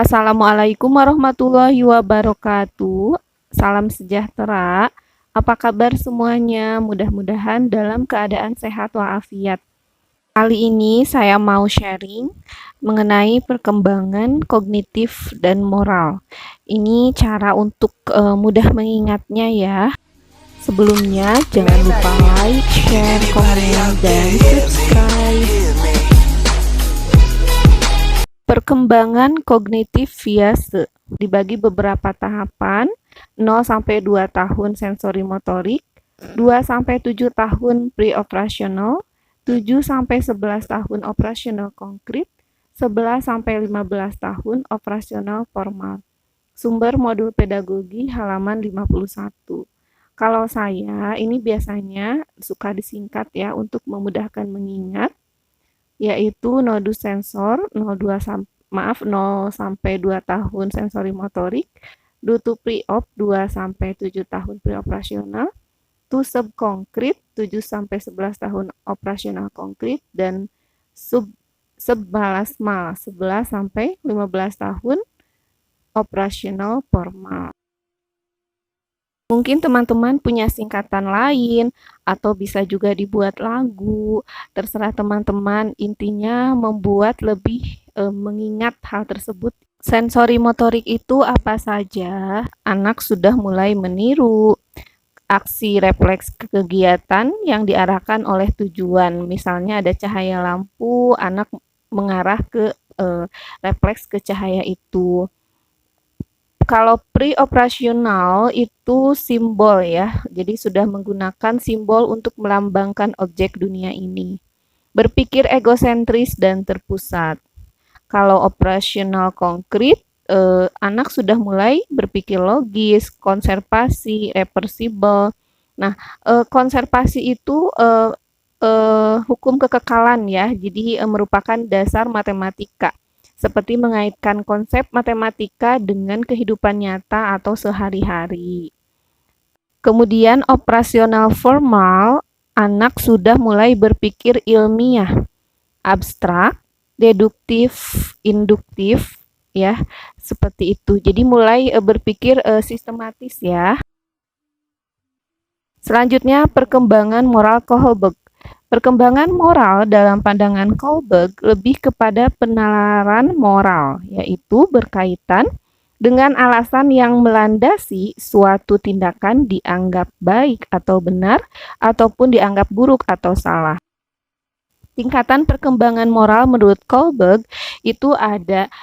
Assalamualaikum warahmatullahi wabarakatuh. Salam sejahtera. Apa kabar semuanya? Mudah-mudahan dalam keadaan sehat walafiat. Kali ini saya mau sharing mengenai perkembangan kognitif dan moral. Ini cara untuk mudah mengingatnya ya. Sebelumnya jangan lupa like, share, komen, dan subscribe. Perkembangan kognitif fase dibagi beberapa tahapan, 0 sampai 2 tahun sensori motorik, 2 sampai 7 tahun pre-operasional, 7 sampai 11 tahun operasional konkret, 11 sampai 15 tahun operasional formal. Sumber modul pedagogi halaman 51. Kalau saya ini biasanya suka disingkat ya untuk memudahkan mengingat, yaitu nodus sensor 0 sampai 2 tahun sensori motorik, do to pre-op 2 sampai 7 tahun preoperasional, to subkonkrit 7 sampai 11 tahun operasional konkret, dan subbalasmal 11 sampai 15 tahun operasional formal. Mungkin teman-teman punya singkatan lain atau bisa juga dibuat lagu, terserah teman-teman. Intinya membuat lebih mengingat hal tersebut. Sensori motorik itu apa saja? Anak sudah mulai meniru aksi refleks kegiatan yang diarahkan oleh tujuan. Misalnya ada cahaya lampu, anak mengarah ke refleks ke cahaya itu. Kalau pre-operasional itu simbol ya, jadi sudah menggunakan simbol untuk melambangkan objek dunia ini. Berpikir egosentris dan terpusat. Kalau operasional konkret, anak sudah mulai berpikir logis, konservasi, reversibel. Nah, konservasi itu hukum kekekalan ya, jadi merupakan dasar matematika, seperti mengaitkan konsep matematika dengan kehidupan nyata atau sehari-hari. Kemudian operasional formal, anak sudah mulai berpikir ilmiah, abstrak, deduktif, induktif, ya, seperti itu. Jadi mulai berpikir sistematis ya. Selanjutnya perkembangan moral Kohlberg. Perkembangan moral dalam pandangan Kohlberg lebih kepada penalaran moral, yaitu berkaitan dengan alasan yang melandasi suatu tindakan dianggap baik atau benar, ataupun dianggap buruk atau salah. Tingkatan perkembangan moral menurut Kohlberg itu ada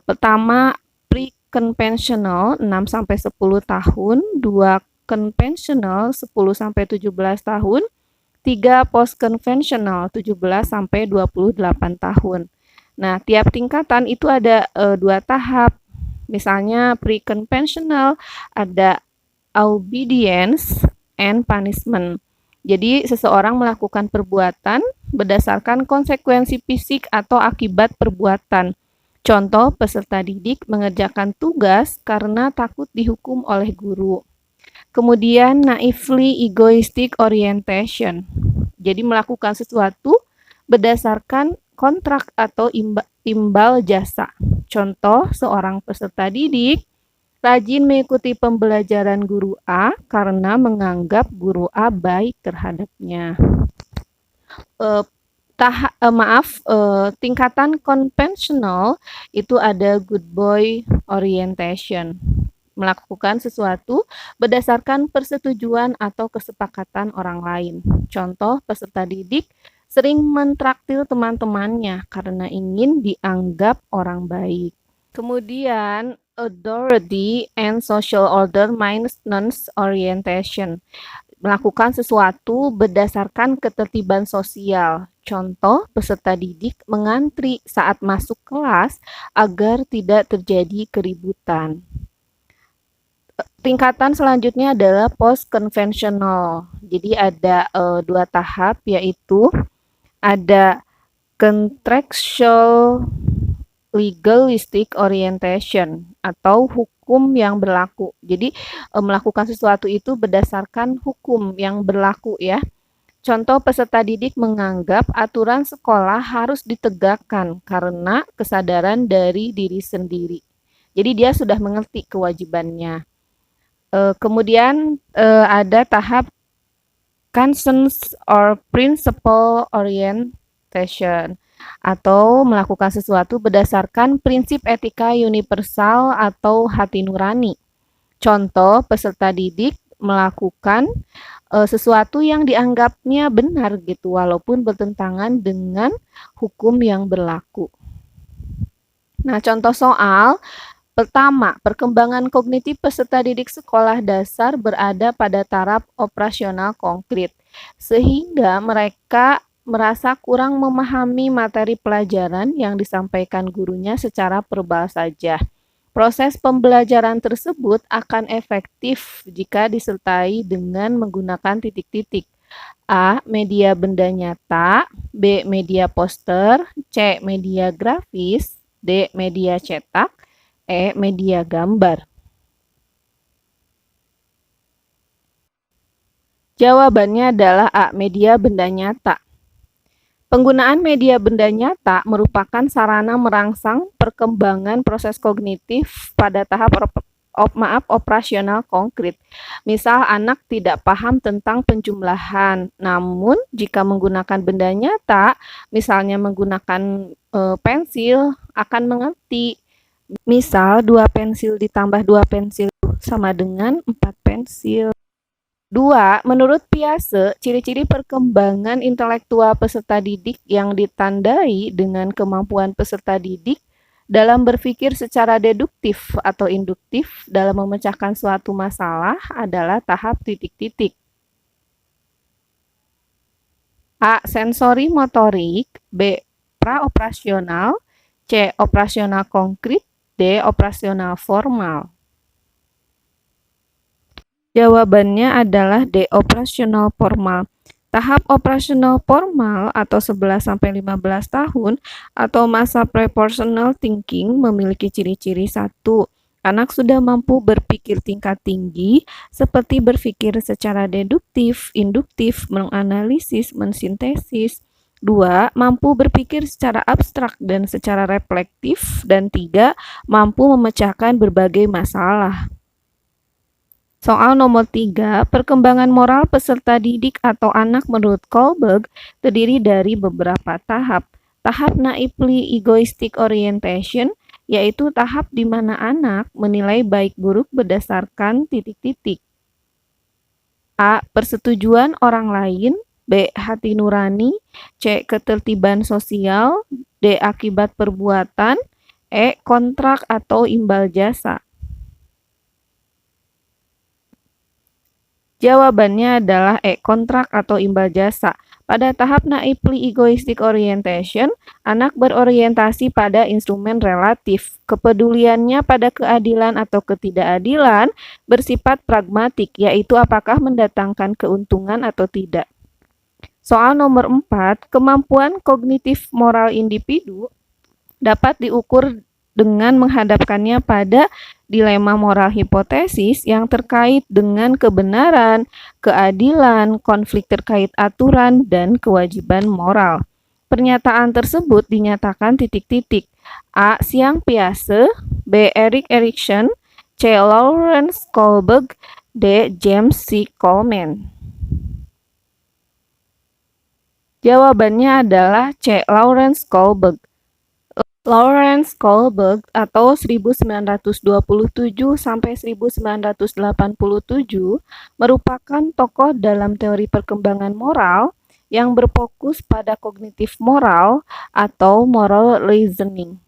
pertama pre-conventional 6-10 tahun, 2 konvensional 10-17 tahun, 3 post-conventional 17 sampai 28 tahun. Nah, tiap tingkatan itu ada 2 tahap. Misalnya pre-conventional ada obedience and punishment. Jadi seseorang melakukan perbuatan berdasarkan konsekuensi fisik atau akibat perbuatan. Contoh, peserta didik mengerjakan tugas karena takut dihukum oleh guru. Kemudian naively egoistic orientation. Jadi melakukan sesuatu berdasarkan kontrak atau imbal jasa. Contoh, seorang peserta didik rajin mengikuti pembelajaran guru A karena menganggap guru A baik terhadapnya. Tingkatan konvensional itu ada good boy orientation. Melakukan sesuatu berdasarkan persetujuan atau kesepakatan orang lain. Contoh, peserta didik sering mentraktir teman-temannya karena ingin dianggap orang baik. Kemudian, authority and social order maintenance orientation. Melakukan sesuatu berdasarkan ketertiban sosial. Contoh, peserta didik mengantri saat masuk kelas agar tidak terjadi keributan. Tingkatan selanjutnya adalah post-conventional. Jadi ada 2 tahap, yaitu ada contractual legalistic orientation atau hukum yang berlaku. Jadi melakukan sesuatu itu berdasarkan hukum yang berlaku ya. Contoh, peserta didik menganggap aturan sekolah harus ditegakkan karena kesadaran dari diri sendiri. Jadi dia sudah mengerti kewajibannya. Kemudian ada tahap conscience or principle orientation atau melakukan sesuatu berdasarkan prinsip etika universal atau hati nurani. Contoh, peserta didik melakukan sesuatu yang dianggapnya benar gitu walaupun bertentangan dengan hukum yang berlaku. Nah, contoh soal pertama, perkembangan kognitif peserta didik sekolah dasar berada pada taraf operasional konkret, sehingga mereka merasa kurang memahami materi pelajaran yang disampaikan gurunya secara verbal saja. Proses pembelajaran tersebut akan efektif jika disertai dengan menggunakan titik-titik. A. Media benda nyata, B. Media poster, C. Media grafis, D. Media cetak, E. Media gambar. Jawabannya adalah A. Media benda nyata. Penggunaan media benda nyata merupakan sarana merangsang perkembangan proses kognitif pada tahap operasional konkret. Misal anak tidak paham tentang penjumlahan, namun jika menggunakan benda nyata, misalnya menggunakan pensil, akan mengerti. Misal 2 pensil ditambah 2 pensil sama dengan 4 pensil. 2. Menurut Piaget, ciri-ciri perkembangan intelektual peserta didik yang ditandai dengan kemampuan peserta didik dalam berpikir secara deduktif atau induktif dalam memecahkan suatu masalah adalah tahap titik-titik. A. Sensori motorik, B. Praoperasional, C. Operasional konkret, D. Operasional formal. Jawabannya adalah D. Operasional formal. Tahap operasional formal atau 11-15 tahun atau masa pre-personal thinking memiliki ciri-ciri 1. Anak sudah mampu berpikir tingkat tinggi seperti berpikir secara deduktif, induktif, menganalisis, mensintesis. 2. Mampu berpikir secara abstrak dan secara reflektif. Dan 3. Mampu memecahkan berbagai masalah. Soal nomor 3, perkembangan moral peserta didik atau anak menurut Kohlberg terdiri dari beberapa tahap. Tahap naively egoistic orientation, yaitu tahap di mana anak menilai baik buruk berdasarkan titik-titik. A. Persetujuan orang lain, B. Hati nurani, C. Ketertiban sosial, D. Akibat perbuatan, E. Kontrak atau imbal jasa. Jawabannya adalah E. Kontrak atau imbal jasa. Pada tahap naively egoistic orientation, anak berorientasi pada instrumen relatif. Kepeduliannya pada keadilan atau ketidakadilan bersifat pragmatik, yaitu apakah mendatangkan keuntungan atau tidak. Soal nomor 4, kemampuan kognitif moral individu dapat diukur dengan menghadapkannya pada dilema moral hipotesis yang terkait dengan kebenaran, keadilan, konflik terkait aturan, dan kewajiban moral. Pernyataan tersebut dinyatakan titik-titik. A. Xiang Piaget, B. Erik Erikson, C. Lawrence Kohlberg, D. James C. Coleman. Jawabannya adalah C. Lawrence Kohlberg. Lawrence Kohlberg atau 1927 sampai 1987 merupakan tokoh dalam teori perkembangan moral yang berfokus pada kognitif moral atau moral reasoning.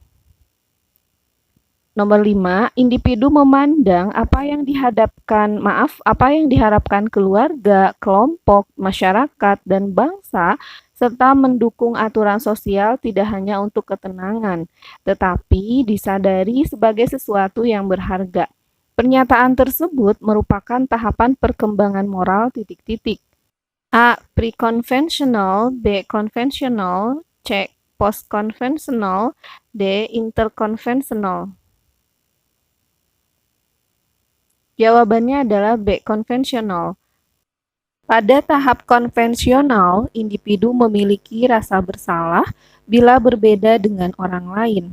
Nomor 5, individu memandang apa yang diharapkan keluarga, kelompok, masyarakat, dan bangsa serta mendukung aturan sosial tidak hanya untuk ketenangan, tetapi disadari sebagai sesuatu yang berharga. Pernyataan tersebut merupakan tahapan perkembangan moral titik-titik. A. Pre-conventional, B. Conventional, C. Post-conventional, D. Interconventional. Jawabannya adalah B. Konvensional. Pada tahap konvensional, individu memiliki rasa bersalah bila berbeda dengan orang lain.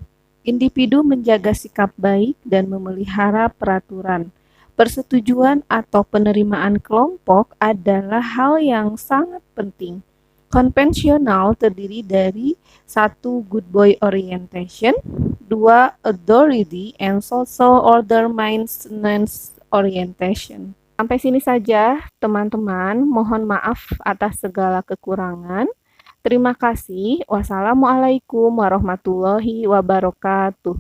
Individu menjaga sikap baik dan memelihara peraturan. Persetujuan atau penerimaan kelompok adalah hal yang sangat penting. Konvensional terdiri dari satu good boy orientation, dua authority and social order maintenance orientation. Sampai sini saja, teman-teman. Mohon maaf atas segala kekurangan. Terima kasih. Wassalamualaikum warahmatullahi wabarakatuh.